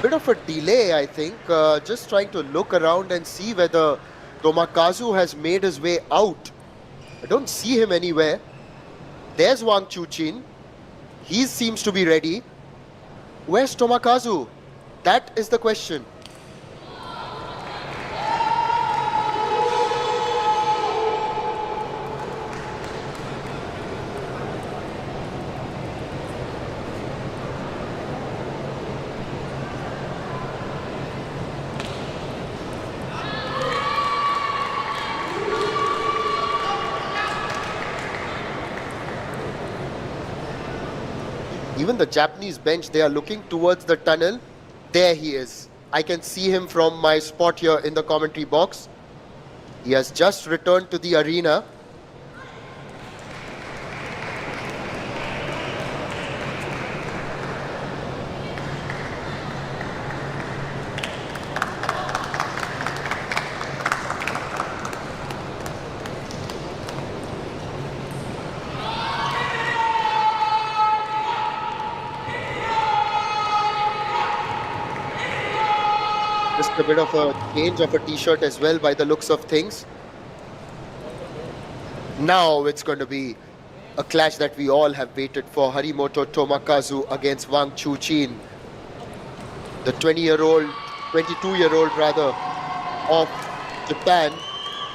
Bit of a delay, I think. Just trying to look around and see whether Tomokazu has made his way out. I don't see him anywhere. There's Wang Chuqin. He seems to be ready. Where's Tomokazu? That is the question. Even the Japanese bench, they are looking towards the tunnel. There he is. I can see him from my spot here in the commentary box. He has just returned to the arena. Just a bit of a change of a t-shirt as well by the looks of things. Now it's going to be a clash that we all have waited for. Harimoto Tomokazu against Wang Chuqin. The 22-year-old rather, of Japan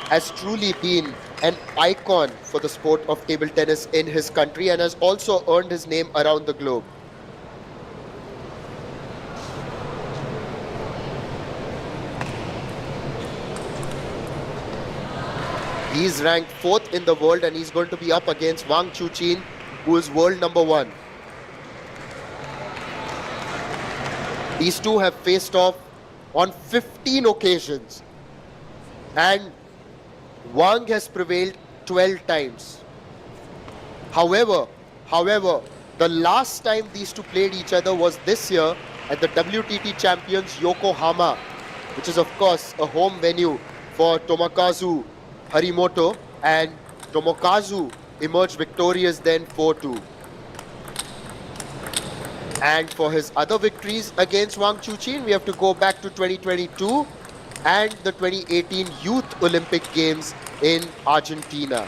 has truly been an icon for the sport of table tennis in his country and has also earned his name around the globe. He's ranked 4th in the world and he's going to be up against Wang Chuqin, who is world number 1. These two have faced off on 15 occasions and Wang has prevailed 12 times. However, the last time these two played each other was this year at the WTT Champions Yokohama, which is of course a home venue for Tomokazu Harimoto, and Tomokazu emerged victorious then 4-2. And for his other victories against Wang Chuqin, we have to go back to 2022 and the 2018 Youth Olympic Games in Argentina.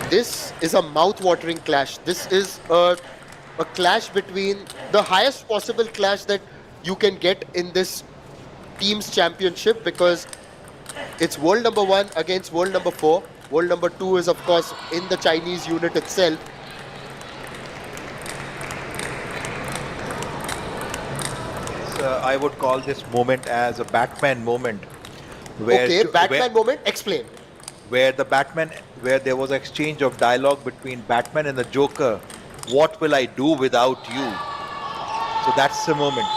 This is a mouth-watering clash. This is a clash between the highest possible clash that you can get in this team's championship, because it's world number 1 against world number 4. World number 2 is of course in the Chinese unit itself. I would call this moment as a Batman moment. Okay, Batman moment, explain. Where there was an exchange of dialogue between Batman and the Joker. What will I do without you? So that's the moment.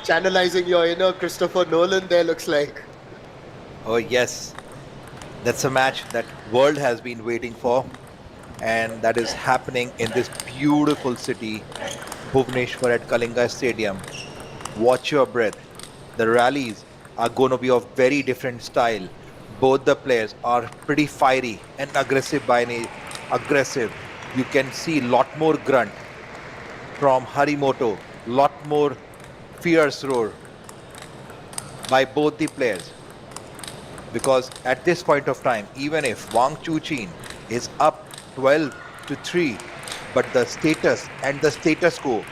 Channelizing your inner Christopher Nolan there, looks like. Oh yes, that's a match that world has been waiting for, and that is happening in this beautiful city, Bhubaneswar at Kalinga Stadium. Watch your breath. The rallies are going to be of very different style. Both the players are pretty fiery and aggressive aggressive. You can see lot more grunt from Harimoto, lot more fierce roar by both the players, because at this point of time, even if Wang Chuqin is up 12-3, but the status and the status quo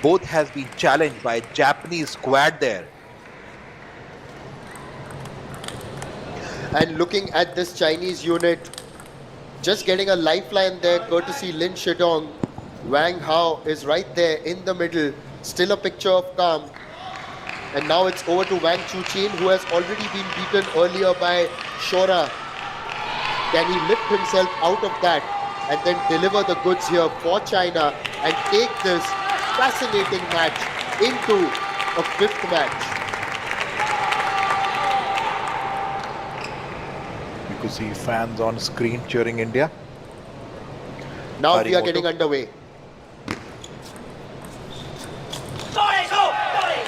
both has been challenged by a Japanese squad there. And looking at this Chinese unit, just getting a lifeline there courtesy Lin Shidong. Wang Hao is right there in the middle, still a picture of calm. And now it's over to Wang Chuqin, who has already been beaten earlier by Shora. Can he lift himself out of that and then deliver the goods here for China and take this fascinating match into a 5th match? You could see fans on screen cheering India. Now we are getting underway.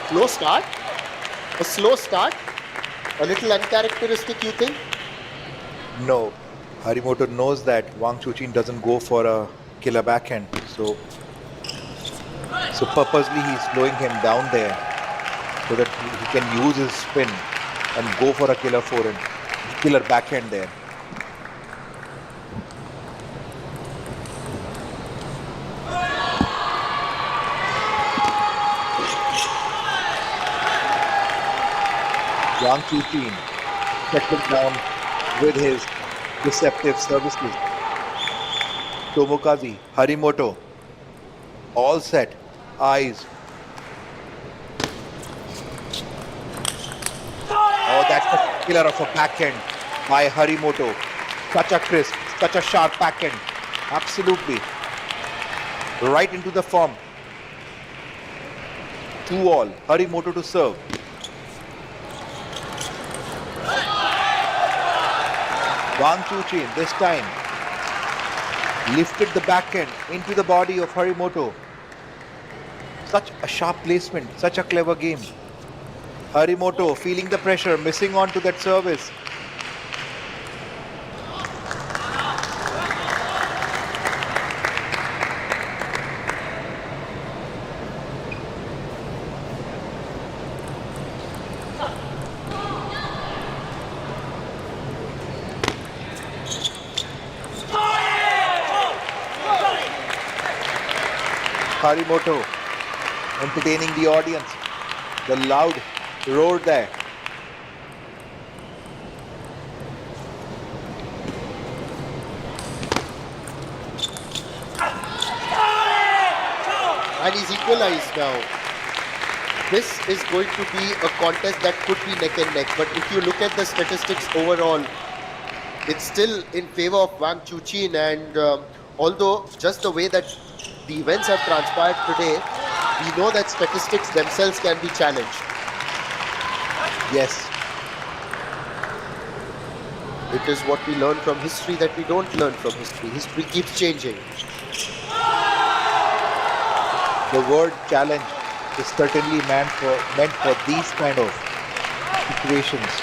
Slow start? A slow start? A little uncharacteristic, you think? No. Harimoto knows that Wang Chuqin doesn't go for a killer backhand. So purposely he's slowing him down there so that he can use his spin and go for a killer forehand, killer backhand there. Wang Chuqin settling down with his deceptive services. Tomokazu, Harimoto, all set, eyes. Oh, that's a killer of a backhand by Harimoto. Such a crisp, such a sharp backhand. Absolutely. Right into the form. 2-all. Harimoto to serve. Wang Chuqin this time lifted the backhand into the body of Harimoto. Such a sharp placement, such a clever game. Harimoto feeling the pressure, missing on to that service. Harimoto entertaining the audience. The loud roar there. And he's equalized now. This is going to be a contest that could be neck and neck. But if you look at the statistics overall, it's still in favor of Wang Chuqin. And although just the way that the events have transpired today, we know that statistics themselves can be challenged. Yes. It is what we learn from history that we don't learn from history. History keeps changing. The word challenge is certainly meant for these kind of situations.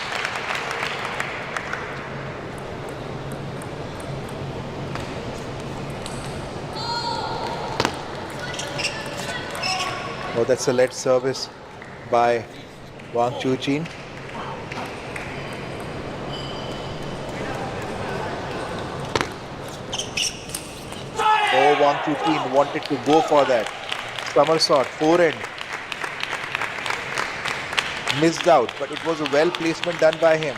Oh, that's a led service by Wang Chuqin. Oh, Wang Chuqin wanted to go for that somersault, forehand. Missed out, but it was a well placement done by him.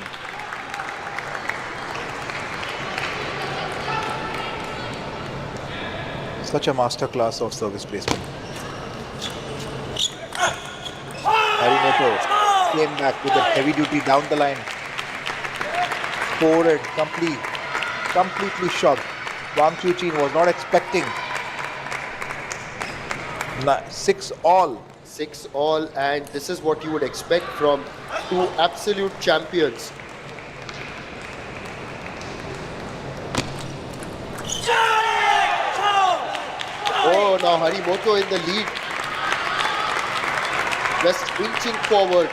Such a masterclass of service placement. Harimoto came back with a heavy duty down the line. Forward, completely shocked. Wang Chuqin was not expecting. 6-all. 6-all, and this is what you would expect from two absolute champions. Oh, now Harimoto in the lead. Just inching forward.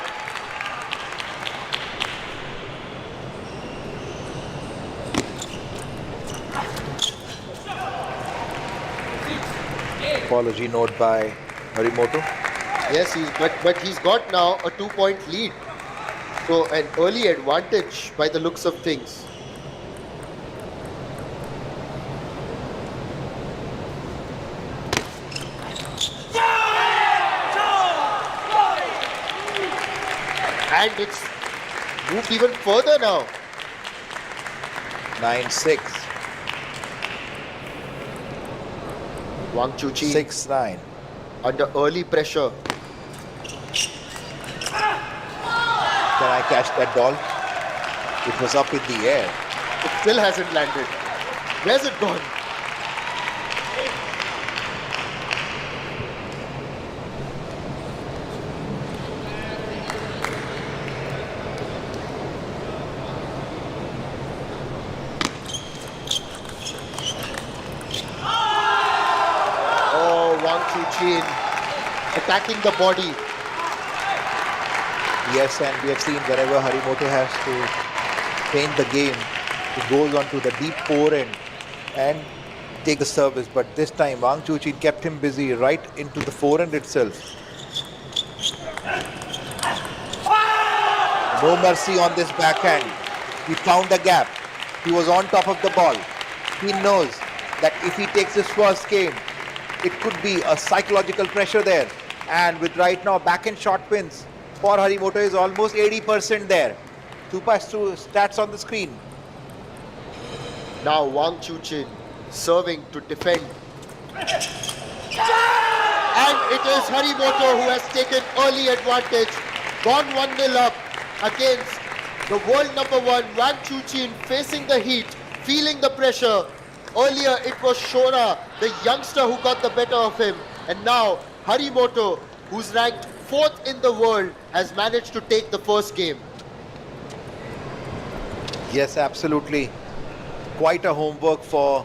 Apology note by Harimoto. Yes, but he's got now a 2-point lead. So an early advantage by the looks of things. And it's moved even further now. 9-6. Wang Chuqin 6-9. under early pressure. Can I catch that ball? It was up in the air. It still hasn't landed. Where's it gone? Chuqin attacking the body. Yes, and we have seen wherever Harimoto has to change the game, he goes on to the deep forehand and take the service, but this time Wang Chuqin kept him busy right into the forehand itself. No mercy on this backhand. He found a gap. He was on top of the ball. He knows that if he takes his first game, it could be a psychological pressure there. And with right now backhand shot wins for Harimoto is almost 80% there. Super stats on the screen. Now Wang Chuqin serving to defend. And it is Harimoto who has taken early advantage. Gone 1-0 up against the world number 1, Wang Chuqin, facing the heat, feeling the pressure. Earlier it was Shona, the youngster, who got the better of him. And now Harimoto, who's ranked 4th in the world, has managed to take the first game. Yes, absolutely. Quite a homework for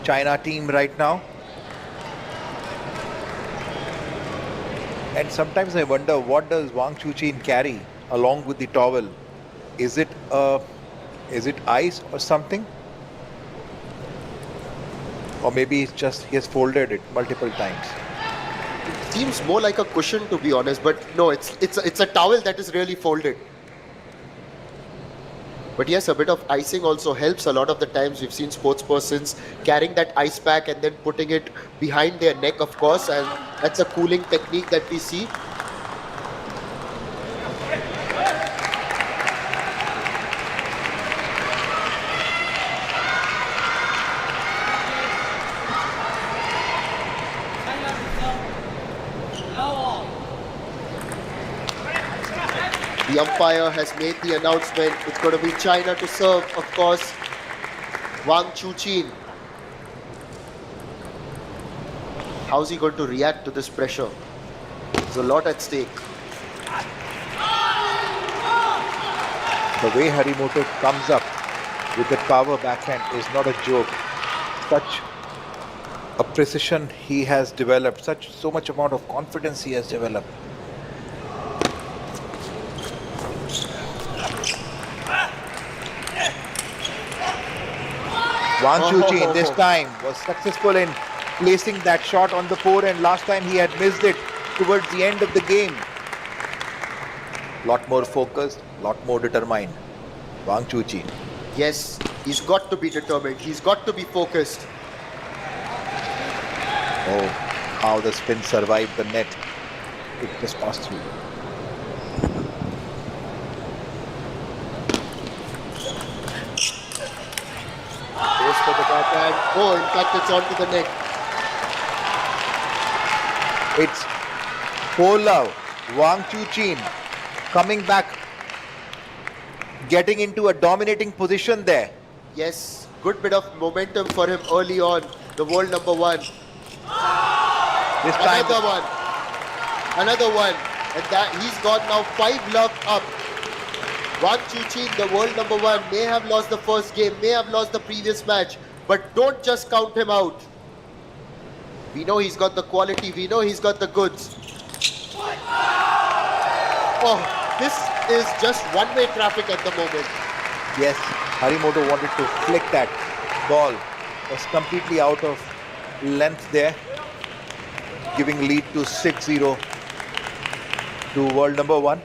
China team right now. And sometimes I wonder, what does Wang Chuqin carry along with the towel? Is it ice or something? Or maybe it's just he has folded it multiple times. It seems more like a cushion, to be honest, but no, it's a towel that is really folded. But yes, a bit of icing also helps. A lot of the times we've seen sports persons carrying that ice pack and then putting it behind their neck, of course, and that's a cooling technique that we see. The umpire has made the announcement. It's going to be China to serve, of course. Wang Chuqin. How's he going to react to this pressure? There's a lot at stake. The way Harimoto comes up with the power backhand is not a joke. Such a precision he has developed, so much amount of confidence he has developed. Wang Chuqin this time was successful in placing that shot on the forehand. Last time he had missed it towards the end of the game. Lot more focused, lot more determined. Wang Chuqin. Yes, he's got to be determined. He's got to be focused. Oh, how the spin survived the net. It just passed through. Goes for the backhand. Oh, in fact, it's onto the neck. It's Polav, Wang Chuqin coming back, getting into a dominating position there. Yes, good bit of momentum for him early on. The world number 1. This time, Another one. And that he's got now 5 love up. Wang Chuqin, the world number 1, may have lost the first game, may have lost the previous match, but don't just count him out. We know he's got the quality, we know he's got the goods. Oh, this is just one-way traffic at the moment. yes, Harimoto wanted to flick that ball. Was completely out of length there, giving lead to 6-0 to world number 1.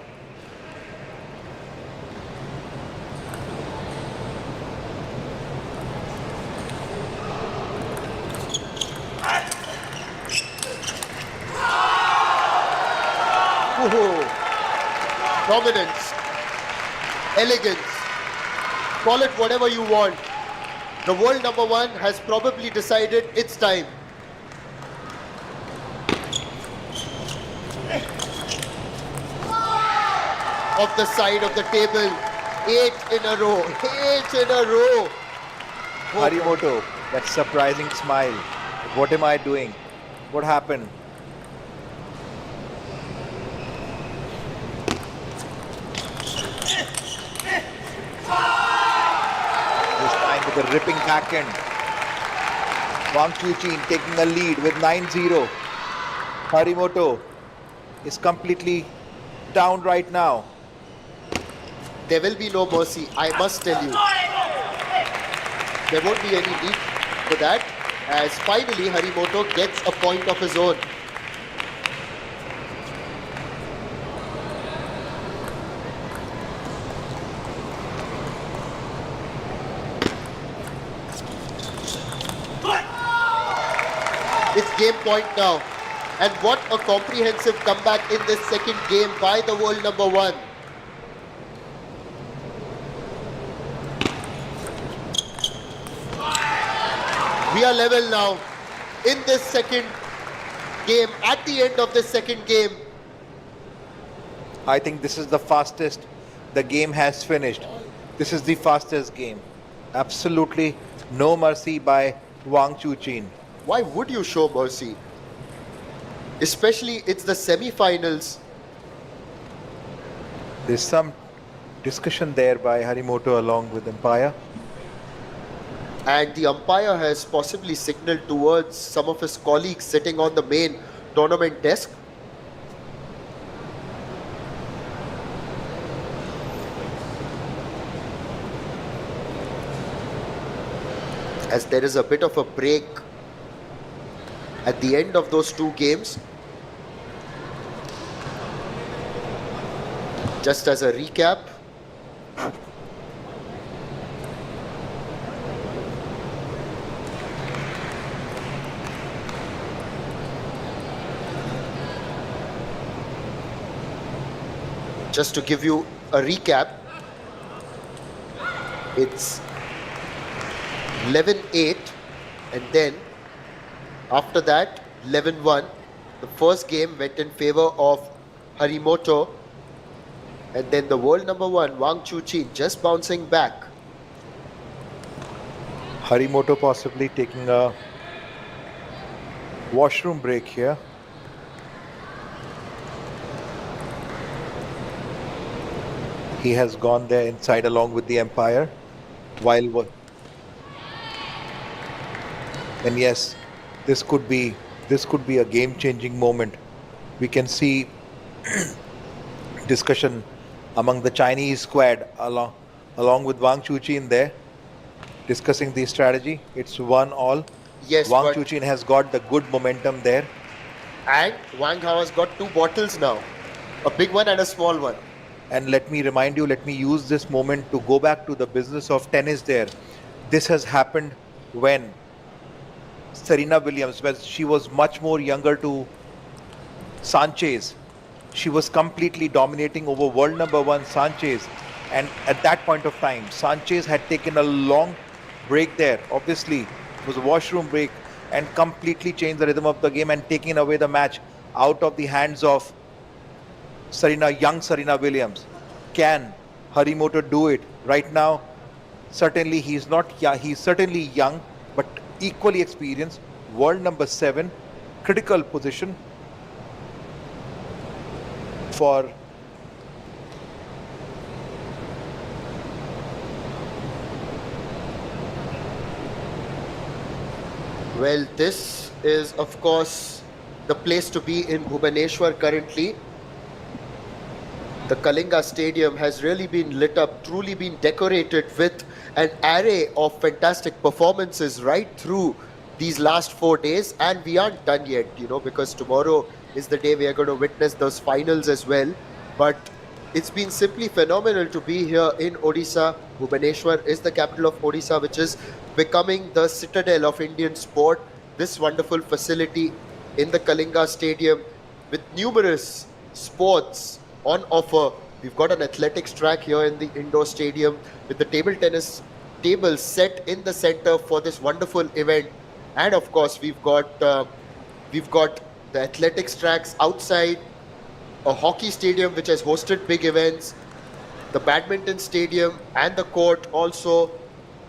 Ooh, dominance, elegance, call it whatever you want. The world number 1 has probably decided it's time. Off the side of the table, 8 in a row, 8 in a row. Harimoto, that surprising smile. What am I doing? What happened? This time with a ripping backhand. Wang Chuqin taking a lead with 9-0. Harimoto is completely down right now. There will be no mercy, I must tell you. There won't be any need. for that, as finally Harimoto gets a point of his own. It's game point now. And what a comprehensive comeback in this second game by the world number one. We are level now in this second game. At the end of this second game, I think this is the fastest the game has finished. This is the fastest game. Absolutely no mercy by Wang Chuqin. why would you show mercy? Especially it's the semi-finals. There's some discussion there by Harimoto along with umpire. And the umpire has possibly signaled towards some of his colleagues sitting on the main tournament desk. As there is a bit of a break at the end of those two games. Just as a recap, just to give you a recap, it's 11-8, and then after that 11-1. The first game went in favor of Harimoto, and then the world number one Wang Chuqin just bouncing back. Harimoto possibly taking a washroom break here. He has gone there inside along with the umpire while and yes, this could be a game-changing moment. We can see discussion among the Chinese squad along with Wang Chuqin there discussing the strategy. It's 1-1. Yes, Wang Chuqin has got the good momentum there. And Wang has got two bottles now, a big one and a small one. And let me remind you, let me use this moment to go back to the business of tennis there. This has happened when Serena Williams, when she was much more younger to Sanchez, she was completely dominating over world number one Sanchez. And at that point of time, Sanchez had taken a long break there. Obviously, it was a washroom break and completely changed the rhythm of the game and taken away the match out of the hands of young Serena Williams. Can Harimoto do it right now? Certainly he's not. Yeah, he's certainly young, but equally experienced. World number 7, critical position for Well, this is of course the place to be in Bhubaneswar currently. The Kalinga Stadium has really been lit up, truly been decorated with an array of fantastic performances right through these last 4 days. And we aren't done yet, because tomorrow is the day we are going to witness those finals as well. But it's been simply phenomenal to be here in Odisha. Bhubaneswar is the capital of Odisha, which is becoming the citadel of Indian sport. This wonderful facility in the Kalinga Stadium with numerous sports on offer. We've got an athletics track here in the indoor stadium with the table tennis tables set in the center for this wonderful event. And of course, we've got the athletics tracks outside, a hockey stadium which has hosted big events, the badminton stadium and the court also,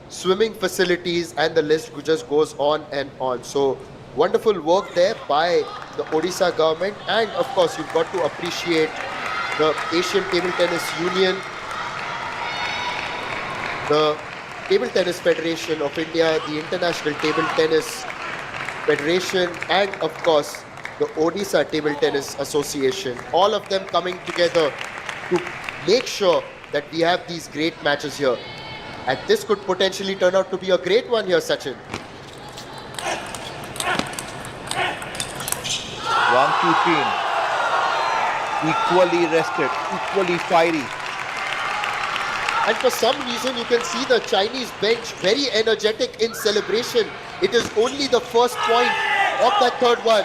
swimming facilities, and the list just goes on and on. So wonderful work there by the Odisha government. And of course, you've got to appreciate the Asian Table Tennis Union, the Table Tennis Federation of India, the International Table Tennis Federation, and of course the Odisha Table Tennis Association. All of them coming together to make sure that we have these great matches here. And this could potentially turn out to be a great one here, Sachin. Chuqin, equally rested, equally fiery. And for some reason, you can see the Chinese bench very energetic in celebration. It is only the first point of that third one.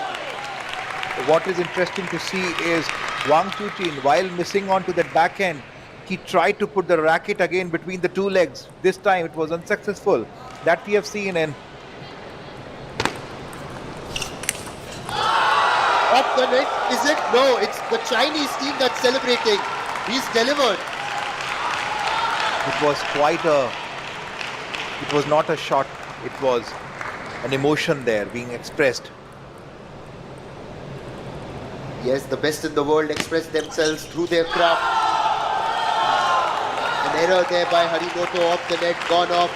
What is interesting to see is Wang Chuqin, while missing onto that backhand, he tried to put the racket again between the two legs. This time it was unsuccessful. That we have seen, and Off the net, is it? No, it's the Chinese team that's celebrating. He's delivered. it was it was not a shot, it was an emotion there being expressed. Yes, the best in the world express themselves through their craft. An error there by Harimoto off the net, gone off.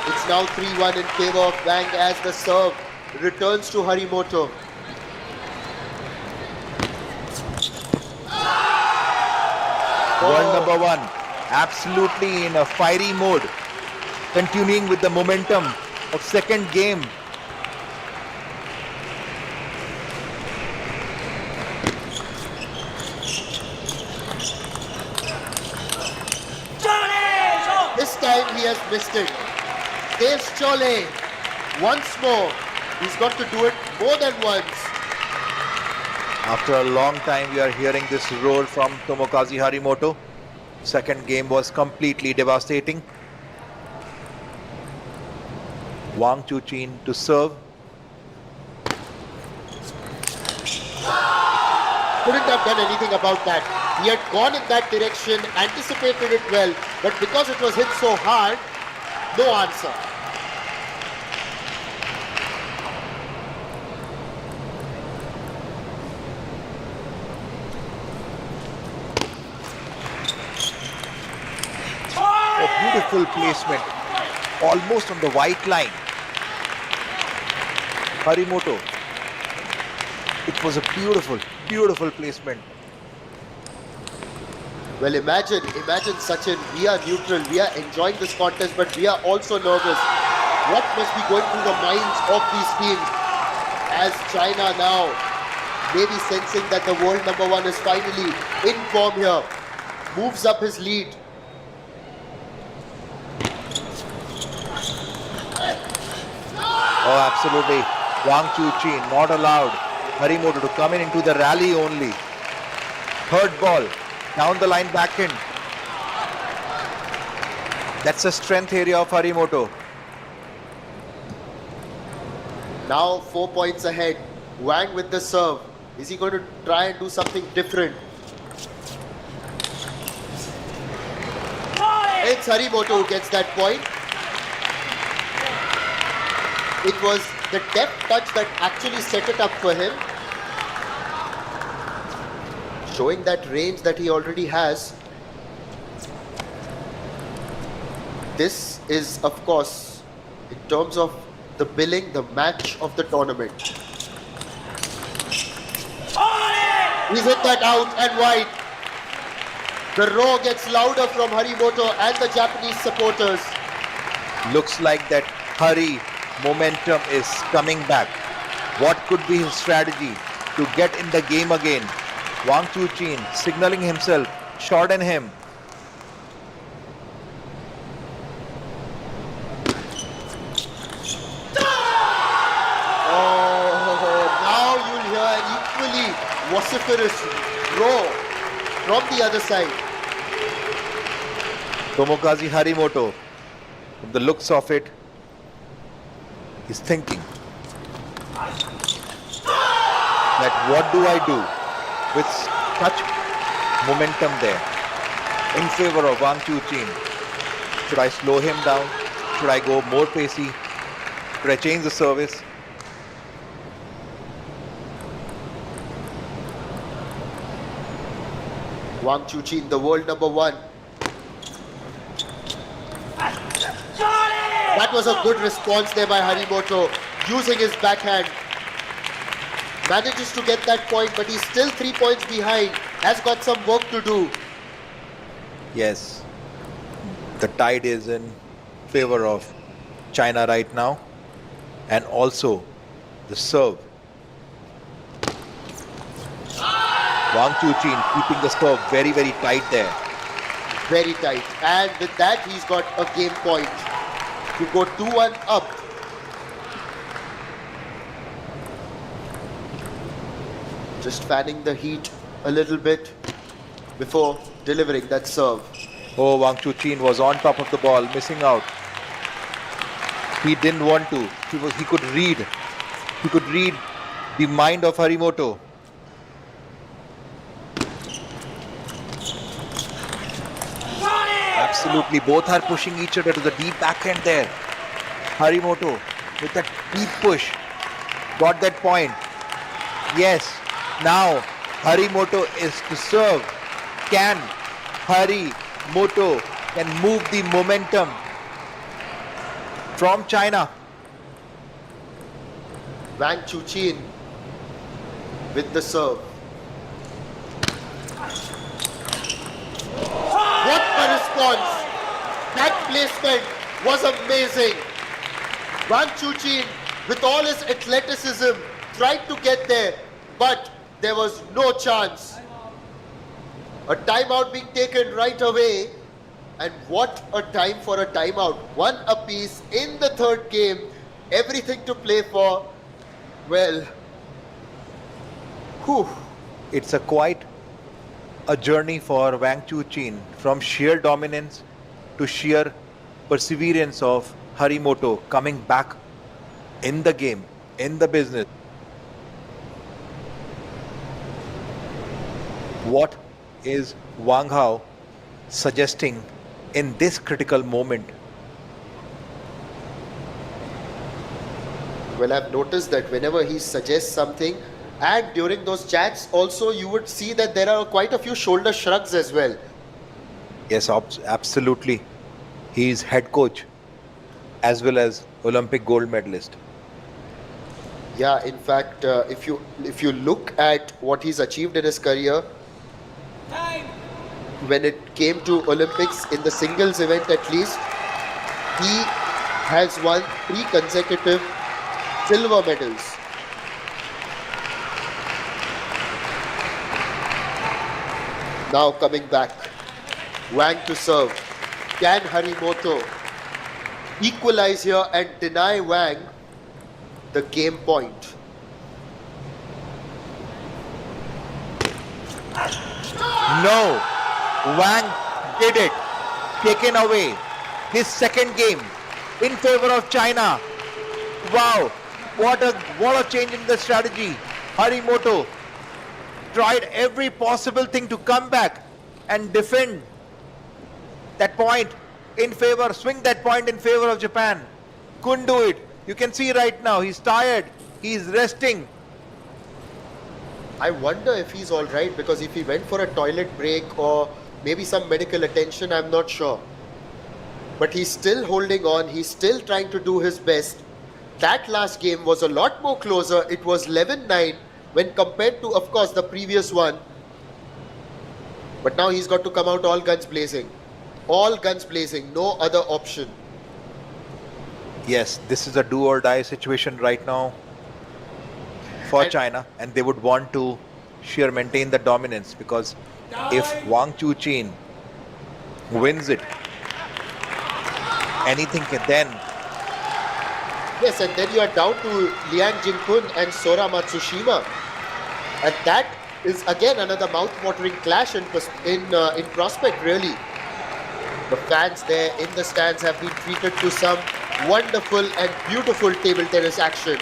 It's now 3-1 in favor of Wang as the serve returns to Harimoto. World number one, absolutely in a fiery mode, continuing with the momentum of second game. This time he has missed it. There's Chole. Once more. He's got to do it more than once. After a long time, we are hearing this roar from Tomokazu Harimoto. Second game was completely devastating. Wang Chuqin to serve. Couldn't have done anything about that. He had gone in that direction, anticipated it well, but because it was hit so hard, no answer. A beautiful placement, almost on the white line. Harimoto. It was a beautiful placement. Well, imagine Sachin, we are neutral, we are enjoying this contest, but we are also nervous. What must be going through the minds of these teams as China now maybe sensing that the world number one is finally in form here, moves up his lead. Oh, absolutely. Wang Chuqin not allowed Harimoto to come in into the rally only. Third ball, down the line backhand. That's a strength area of Harimoto. Now 4 points ahead. Wang with the serve. Is he going to try and do something different? It's Harimoto who gets that point. It was the deft touch that actually set it up for him. Showing that range that he already has. This is, of course, in terms of the billing, the match of the tournament. He's hit that out and wide. The roar gets louder from Harimoto and the Japanese supporters. Looks like that Hari momentum is coming back. What could be his strategy to get in the game again? Wang Chuqin signaling himself, shorten him. Now you'll hear an equally vociferous roar from the other side. Tomokazu Harimoto, from the looks of it, he's thinking that what do I do with such momentum there in favor of Wang Chuqin? Should I slow him down? Should I go more pacey? Should I change the service? Wang Chuqin, the world number one. That was a good response there by Harimoto, using his backhand. Manages to get that point, but he's still 3 points behind. Has got some work to do. Yes, the tide is in favor of China right now, and also the serve. Wang Chuqin keeping the serve very, very tight there. Very tight. And with that, he's got a game point to go 2-1 up. Just fanning the heat a little bit before delivering that serve. Oh, Wang Chuqin was on top of the ball, missing out. He didn't want to. He could read. He could read the mind of Harimoto. Absolutely, both are pushing each other to the deep backhand there. Harimoto with that deep push got that point. Yes, now Harimoto is to serve. Can Harimoto can move the momentum from China? Wang Chuqin with the serve. What a response! That placement was amazing. Wang Chuqin, with all his athleticism, tried to get there, but there was no chance. A timeout being taken right away, and what a time for a timeout. One apiece in the third game, everything to play for. Well, whew. It's quite a journey for Wang Chuqin from sheer dominance to sheer perseverance of Harimoto coming back in the game, in the business. What is Wang Hao suggesting in this critical moment? Well, I've noticed that whenever he suggests something, and during those chats also, you would see that there are quite a few shoulder shrugs as well. Yes, absolutely. He is head coach as well as Olympic gold medalist. Yeah, in fact, if you look at what he's achieved in his career, when it came to Olympics in the singles event at least, he has won 3 consecutive silver medals. Now coming back, Wang to serve. Can Harimoto equalize here and deny Wang the game point? No, Wang did it. Taken away his second game in favor of China. Wow, what a change in the strategy. Harimoto tried every possible thing to come back and defend that point in favor, swing that point in favor of Japan. Couldn't do it. You can see right now, he's tired, he's resting. I wonder if he's alright, because if he went for a toilet break or maybe some medical attention, I'm not sure. But he's still holding on, he's still trying to do his best. That last game was a lot more closer. It was 11-9 when compared to, of course, the previous one. But now he's got to come out all guns blazing. All guns blazing, no other option. Yes, this is a do or die situation right now for China, and they would want to sheer maintain the dominance, because if Wang Chuqin wins it, anything can then. Yes, and then you are down to Liang Jingkun and Sora Matsushima. And that is again another mouth-watering clash in prospect, really. The fans there in the stands have been treated to some wonderful and beautiful table tennis action.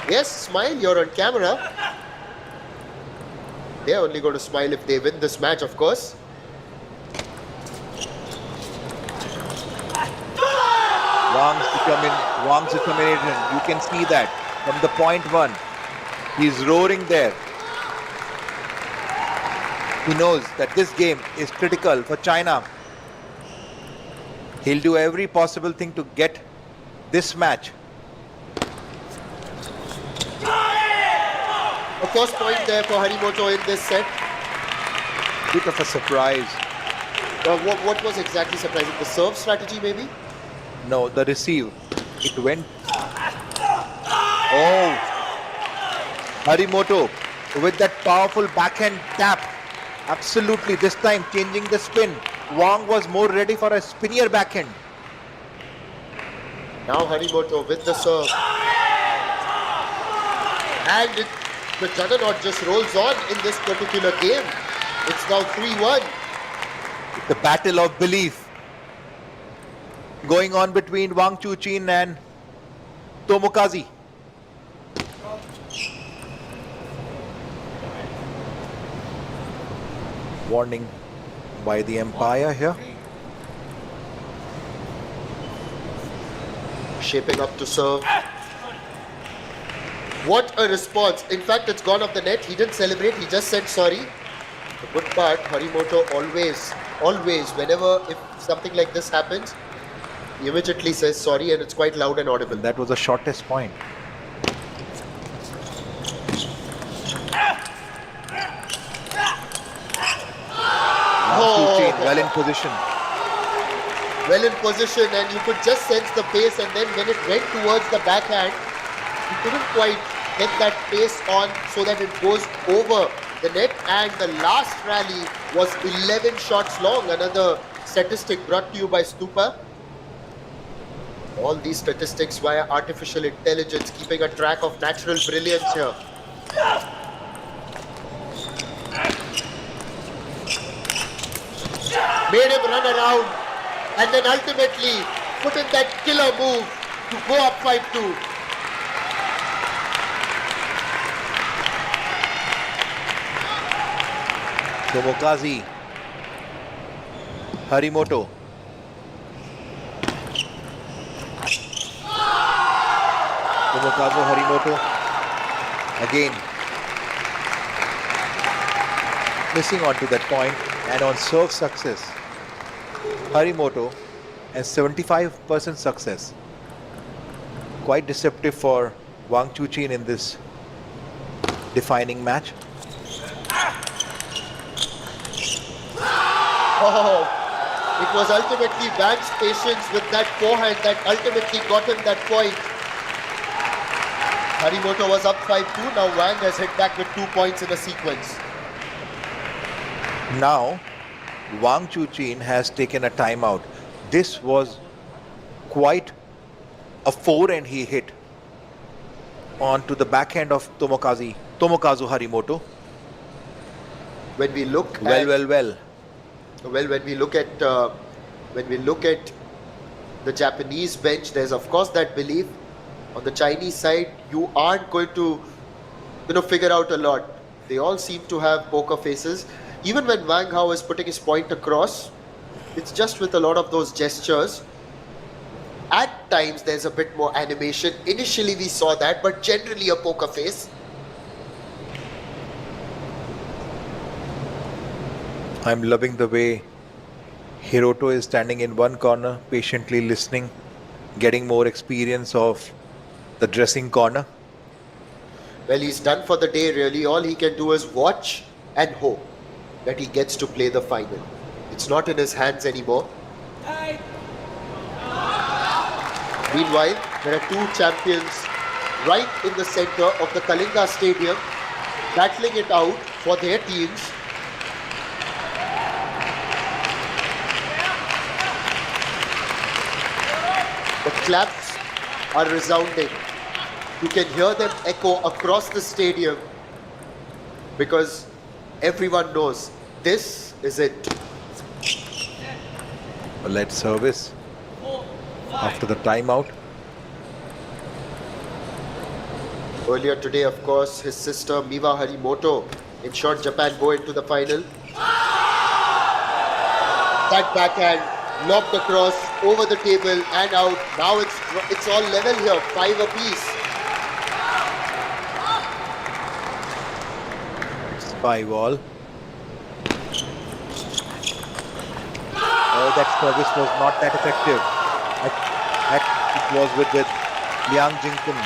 Yes, smile, you're on camera. They're only going to smile if they win this match, of course. Wang's determination, you can see that from the point one. He's roaring there. He knows that this game is critical for China. He'll do every possible thing to get this match. A first point there for Harimoto in this set. Bit of a surprise. What was exactly surprising? The serve strategy, maybe? No, the receive. It went. Oh! Harimoto with that powerful backhand tap. Absolutely, this time changing the spin. Wang was more ready for a spinnier backhand. Now Harimoto with the serve. And the juggernaut just rolls on in this particular game. It's now 3-1. The battle of belief going on between Wang Chuqin and Tomokazu. Warning by the umpire here. Shaping up to serve. What a response. In fact, it's gone off the net. He didn't celebrate. He just said sorry. The good part, Harimoto always, whenever if something like this happens, he immediately says sorry, and it's quite loud and audible. That was the shortest point. Oh. Well in position. Well in position, and you could just sense the pace, and then when it went towards the backhand, he couldn't quite get that pace on so that it goes over the net. And the last rally was 11 shots long. Another statistic brought to you by Stupa. All these statistics via artificial intelligence, keeping a track of natural brilliance here. Made him run around, and then ultimately put in that killer move to go up 5-2. Tomokazu, Harimoto. Tomokazu, Harimoto. Again. Missing on to that point, and on serve success, Harimoto has 75% success. Quite deceptive for Wang Chuqin in this defining match. Oh, it was ultimately Wang's patience with that forehand that ultimately got him that point. Harimoto was up 5-2. Now Wang has hit back with 2 points in a sequence. Now, Wang Chuqin has taken a timeout. This was quite a forehand he hit onto the backhand of Tomokazu Harimoto. When we look Well, at when we look at the Japanese bench, there's of course that belief. On the Chinese side, you aren't going to, figure out a lot. They all seem to have poker faces. Even when Wang Hao is putting his point across, it's just with a lot of those gestures. At times, there's a bit more animation. Initially, we saw that, but generally a poker face. I'm loving the way Hiroto is standing in one corner, patiently listening, getting more experience of the dressing corner. Well, he's done for the day, really. All he can do is watch and hope that he gets to play the final. It's not in his hands anymore. Meanwhile, there are two champions right in the center of the Kalinga Stadium, battling it out for their teams. The claps are resounding. You can hear them echo across the stadium because everyone knows this is it. A led service after the timeout. Earlier today, of course, his sister Miwa Harimoto ensured Japan go into the final. That backhand lobbed across over the table and out. Now it's all level here, 5 apiece. It's 5-all. Oh, that service was not that effective. It was with Liang Jingkun.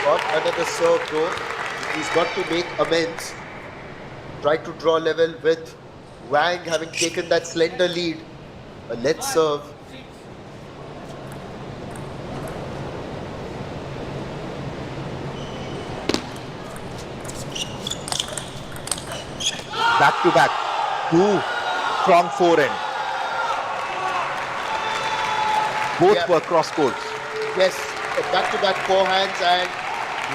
Got another serve though. He's got to make amends. Try to draw level with Wang having taken that slender lead. A let serve. Back to back. Two strong forehand. Both Yeah. were cross courts. Yes, back-to-back forehands, and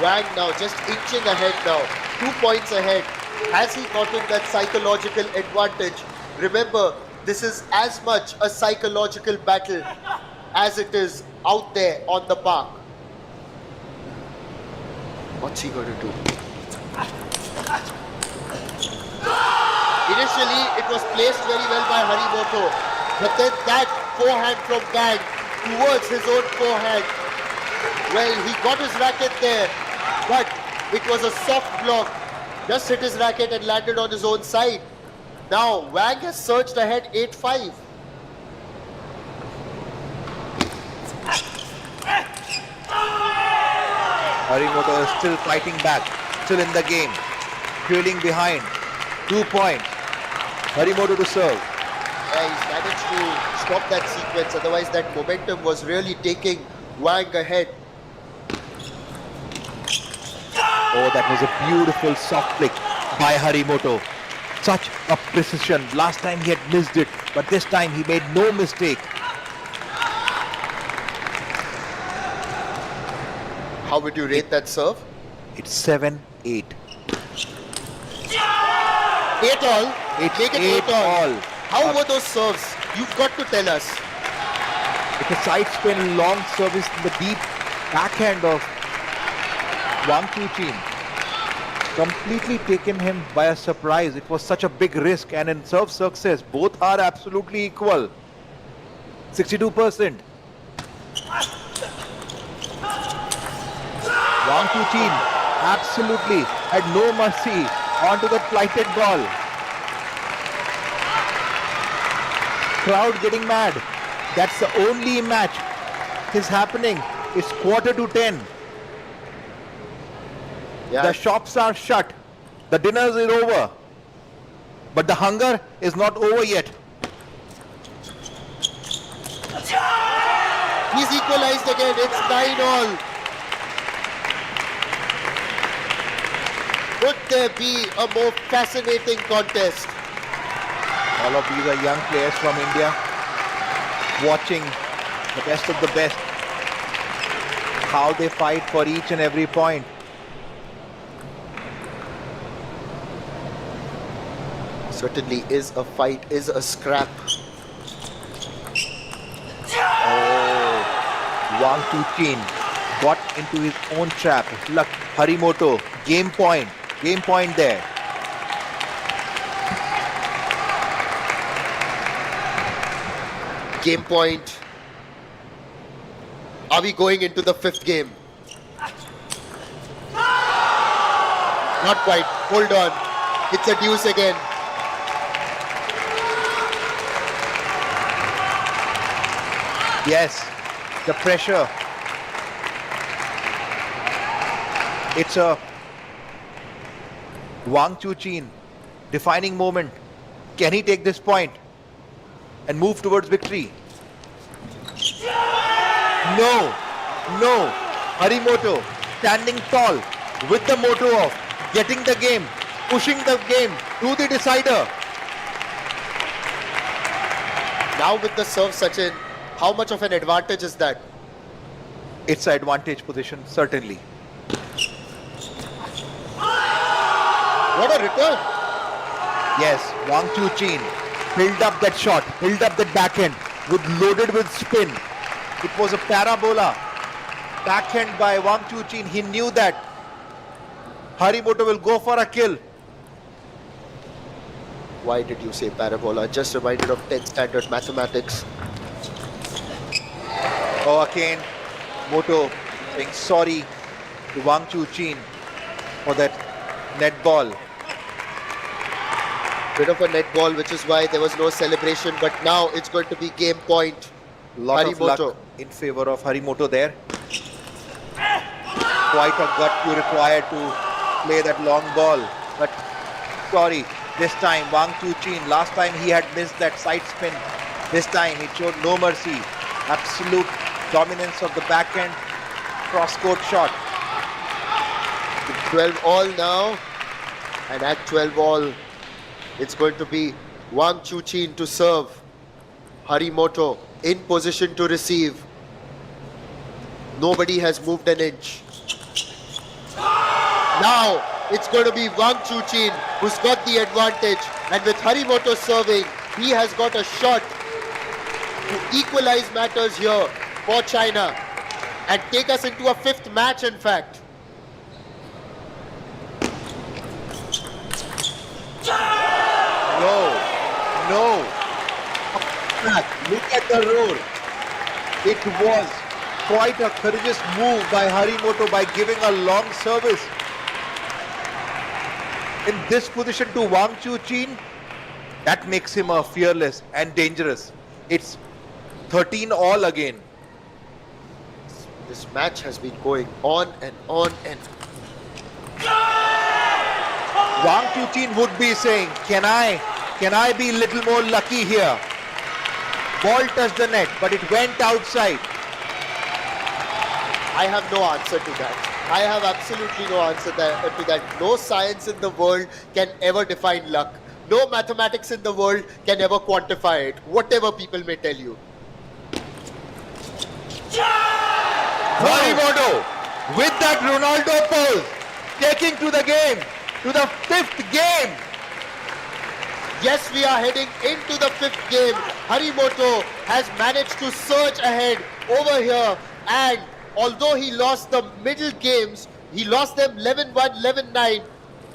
Wang now just inching ahead now. 2 points ahead. Has he gotten that psychological advantage? Remember, this is as much a psychological battle as it is out there on the park. What's he going to do? Initially, it was placed very well by Harimoto, but then that forehand from Wang towards his own forehand. Well, he got his racket there, but it was a soft block. Just hit his racket and landed on his own side. Now, Wang has surged ahead 8-5. Harimoto is still fighting back, still in the game, trailing behind. 2 points. Harimoto to serve. Yeah, he's managed to stop that sequence. Otherwise, that momentum was really taking Wang ahead. Oh, that was a beautiful soft flick by Harimoto. Such a precision. Last time he had missed it, but this time he made no mistake. How would you rate that serve? It's 7-8. 8-all. Make it 8-all. 8-all. How were those serves? You've got to tell us. It's a side spin long service in the deep backhand of Wang Chuqin. Completely taken him by a surprise. It was such a big risk, and in serve success, both are absolutely equal. 62%. Wang Chuqin absolutely had no mercy onto that flighted ball. Crowd getting mad. That's the only match is happening. It's 9:45. Yeah. The shops are shut. The dinner is over. But the hunger is not over yet. He's equalized again. It's 9-all. Could there be a more fascinating contest? All of these are young players from India watching the best of the best. How they fight for each and every point. Certainly is a fight, is a scrap. Oh, Wang Chuqin got into his own trap. Look, Harimoto, game point there. Game point. Are we going into the 5th game? Not quite. Hold on. It's a deuce again. Yes, the pressure. It's a Wang Chuqin defining moment. Can he take this point and move towards victory? No. Harimoto standing tall with the motto of getting the game, pushing the game to the decider. Now with the serve, Sachin, how much of an advantage is that? It's an advantage position, certainly. What a return. Yes, Wang Chuqin built up that shot, built up that backhand, loaded with spin. It was a parabola backhand by Wang Chuqin. He knew that Harimoto will go for a kill. Why did you say parabola? Just reminded of 10th standard mathematics. Oh, again, Moto saying sorry to Wang Chuqin for that net ball. Bit of a net ball, which is why there was no celebration, but now it's going to be game point. Lot of Harimoto. luck in favor of Harimoto there. Quite a gut you required to play that long ball. But sorry, this time Wang Chuqin, last time he had missed that side spin. This time he showed no mercy. Absolute dominance of the backhand cross-court shot. 12 all now. And at 12 all, It's going to be Wang Chuqin to serve. Harimoto in position to receive. Nobody has moved an inch. Now it's going to be Wang Chuqin who's got the advantage, and with Harimoto serving, he has got a shot to equalize matters here for China and take us into a fifth match, in fact. No. Look at the roar. It was quite a courageous move by Harimoto by giving a long service. In this position to Wang Chuqin, that makes him a fearless and dangerous. It's 13 all again. This match has been going on and on and Wang Chuqin would be saying, can I be a little more lucky here? Ball touched the net, but it went outside. I have no answer to that. I have absolutely no answer to that. No science in the world can ever define luck. No mathematics in the world can ever quantify it, whatever people may tell you. Harimoto with that Ronaldo pose, taking to the game, to the fifth game. Yes, we are heading into the fifth game. Harimoto has managed to surge ahead over here, and although he lost the middle games, he lost them 11-1, 11-9.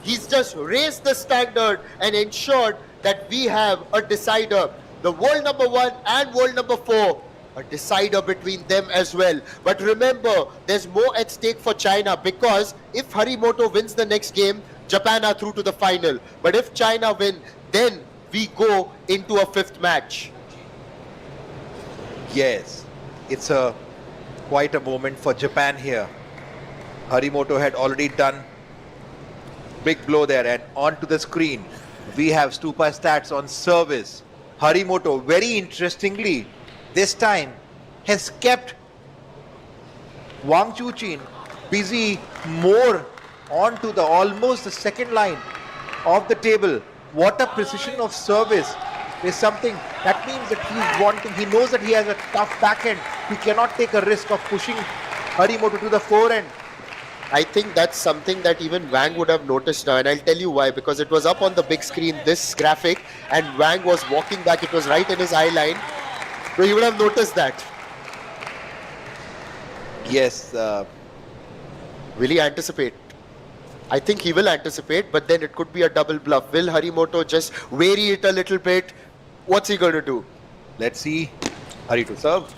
He's just raised the standard and ensured that we have a decider. The world number 1 and world number 4, a decider between them as well. But remember, there's more at stake for China, because if Harimoto wins the next game, Japan are through to the final. But if China win, then we go into a fifth match. Yes, it's quite a moment for Japan here. Harimoto had already done big blow there, and onto the screen we have Stupa stats on service. Harimoto, very interestingly, this time has kept Wang Chuqin busy more onto the almost the second line of the table. What a precision of service is something that means that he's wanting, he knows that he has a tough backhand. He cannot take a risk of pushing Harimoto to the forehand. I think that's something that even Wang would have noticed now, and I'll tell you why. Because it was up on the big screen, this graphic, and Wang was walking back. It was right in his eye line, so he would have noticed that. Yes. Will he anticipate? I think he will anticipate, but then it could be a double bluff. Will Harimoto just vary it a little bit? What's he going to do? Let's see. Hari to serve.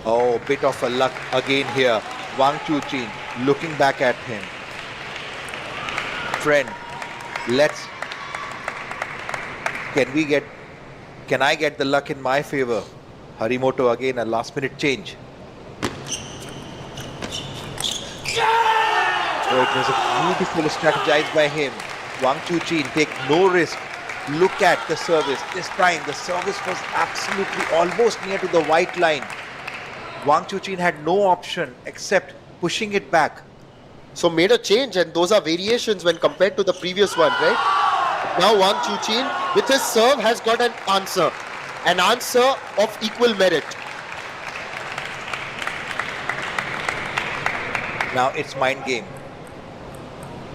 Oh, bit of a luck again here. Wang Chuqin looking back at him. Friend, can I get the luck in my favor? Harimoto again, a last minute change. Oh, it was a beautiful strategized by him. Wang Chuqin take no risk. Look at the service. This time the service was absolutely almost near to the white line. Wang Chuqin had no option except pushing it back. So made a change, and those are variations when compared to the previous one, right? Now Wang Chuqin with his serve has got an answer of equal merit. Now it's mind game.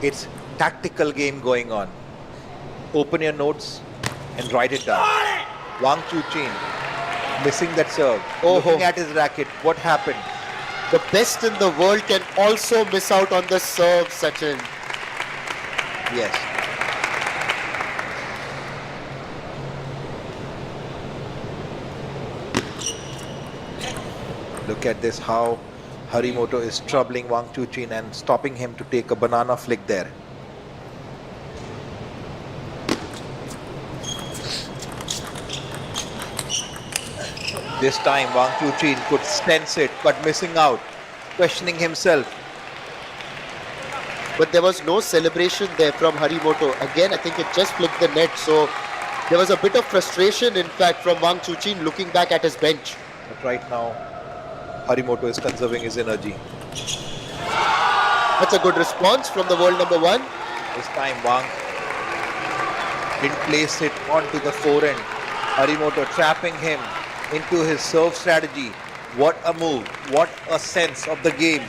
It's tactical game going on. Open your notes and write it down. Wang Chuqin missing that serve. Looking at his racket. What happened? The best in the world can also miss out on the serve, Sachin. Yes. Look at this, how Harimoto is troubling Wang Chuqin and stopping him to take a banana flick there. This time Wang Chuqin could sense it, but missing out, questioning himself. But there was no celebration there from Harimoto. Again, I think it just flicked the net. So there was a bit of frustration, in fact, from Wang Chuqin looking back at his bench. But right now, Harimoto is conserving his energy. That's a good response from the world number 1. This time Wang Didn't place it onto the forehand. Harimoto trapping him into his serve strategy. What a move. What a sense of the game.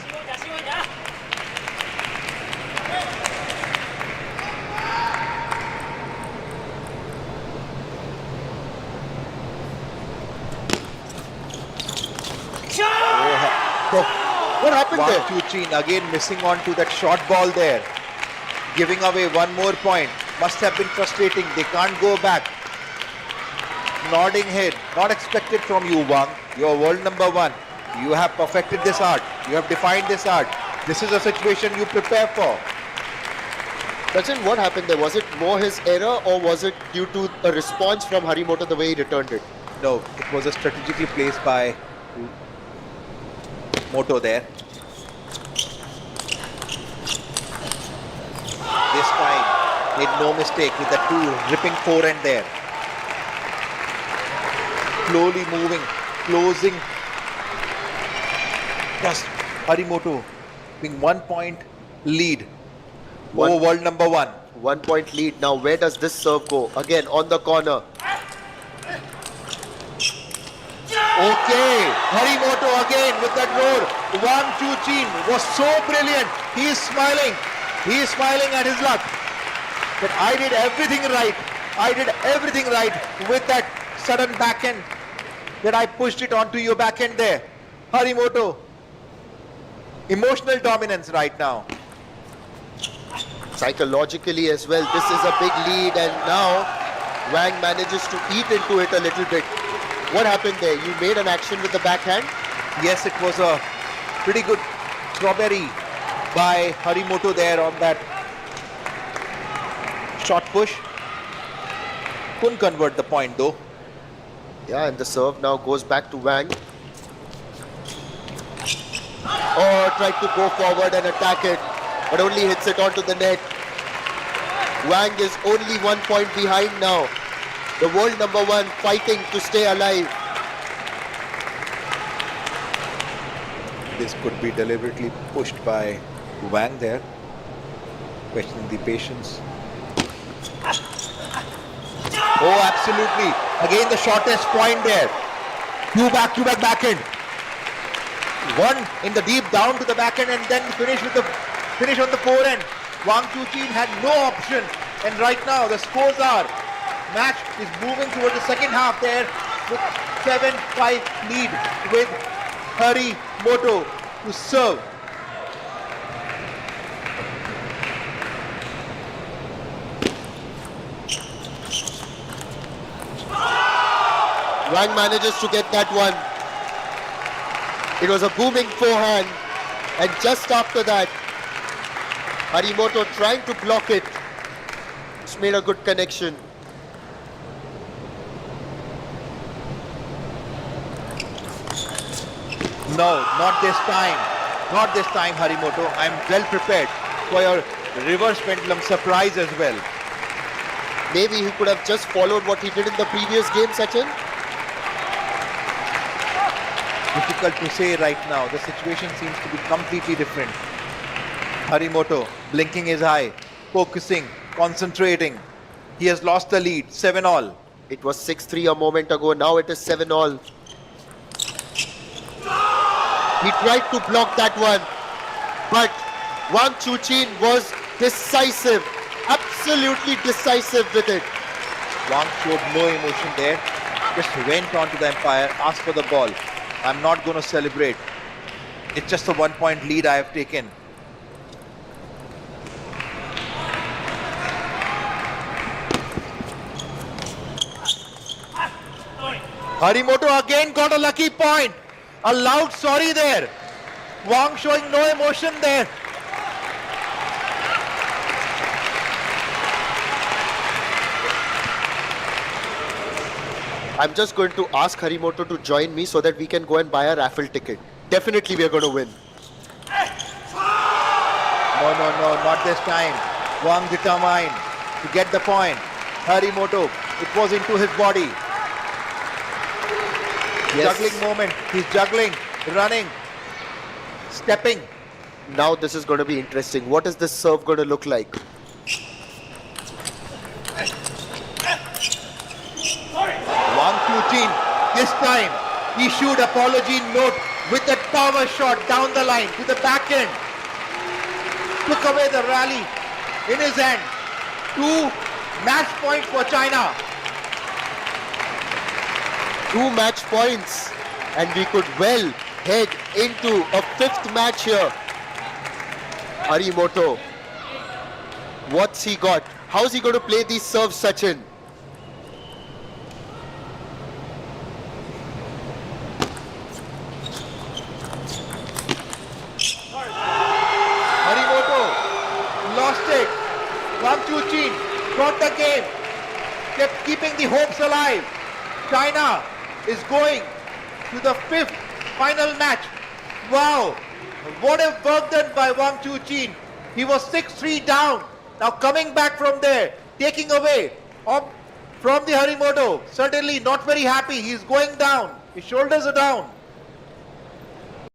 What happened Wang there? Chuqin again missing on to that short ball there. Giving away one more point. Must have been frustrating. They can't go back. Nodding head. Not expected from you, Wang. You're world number one. You have perfected this art. You have defined this art. This is a situation you prepare for. Sachin, what happened there? Was it more his error or was it due to a response from Harimoto the way he returned it? No, it was a strategically placed by Moto there. This time, made no mistake with the two ripping forehand there. Slowly moving, closing. Just Harimoto being 1 point lead over world number one. 1 point lead. Now where does this serve go? Again on the corner. Okay, Harimoto again with that roar. Wang Chuqin was so brilliant. He is smiling. He is smiling at his luck. But I did everything right. I did everything right with that sudden backhand that I pushed it onto your backhand there. Harimoto, emotional dominance right now. Psychologically as well, this is a big lead and now Wang manages to eat into it a little bit. What happened there? You made an action with the backhand? Yes, it was a pretty good strawberry by Harimoto there on that short push. Couldn't convert the point though. Yeah, and the serve now goes back to Wang. Oh, tried to go forward and attack it, but only hits it onto the net. Wang is only 1 point behind now. The world number one fighting to stay alive. This could be deliberately pushed by Wang there. Questioning the patience. Oh, absolutely. Again, the shortest point there. Two back-to-back backhand. One in the deep down to the backhand and then finish on the forehand. Wang Chuqin had no option. And right now the scores are match is moving towards the second half there with 7-5 lead with Harimoto to serve. Wang manages to get that one. It was a booming forehand, and just after that, Harimoto trying to block it. It's made a good connection. No, not this time. Not this time, Harimoto. I'm well prepared for your reverse pendulum surprise as well. Maybe he could have just followed what he did in the previous game, Sachin. Difficult to say right now. The situation seems to be completely different. Harimoto blinking his eye, focusing, concentrating. He has lost the lead, 7-all. It was 6-3 a moment ago. Now it is 7-all. He tried to block that one, but Wang Chuqin was decisive, absolutely decisive with it. Wang showed no emotion there. Just went onto the umpire, asked for the ball. I'm not going to celebrate. It's just a 1 point lead I have taken. Harimoto again got a lucky point. A loud sorry there. Wang showing no emotion there. I'm just going to ask Harimoto to join me so that we can go and buy a raffle ticket. Definitely we are going to win. No, not this time. Wang determined to get the point. Harimoto, it was into his body. Yes. Juggling moment. He's juggling, running, stepping. Now this is going to be interesting. What is this serve going to look like? This time, he issued apology note with a power shot down the line to the back end. Took away the rally in his hand. 2 match points for China. 2 match points, and we could well head into a 5th match here. Harimoto, what's he got? How's he going to play these serves, Sachin? Harimoto lost it. Wang Chuqin got the game. Kept keeping the hopes alive. China is going to the 5th final match. Wow, what a work done by Wang Chuqin. He was 6-3 down. Now coming back from there, taking away from the Harimoto. Certainly not very happy. He's going down. His shoulders are down.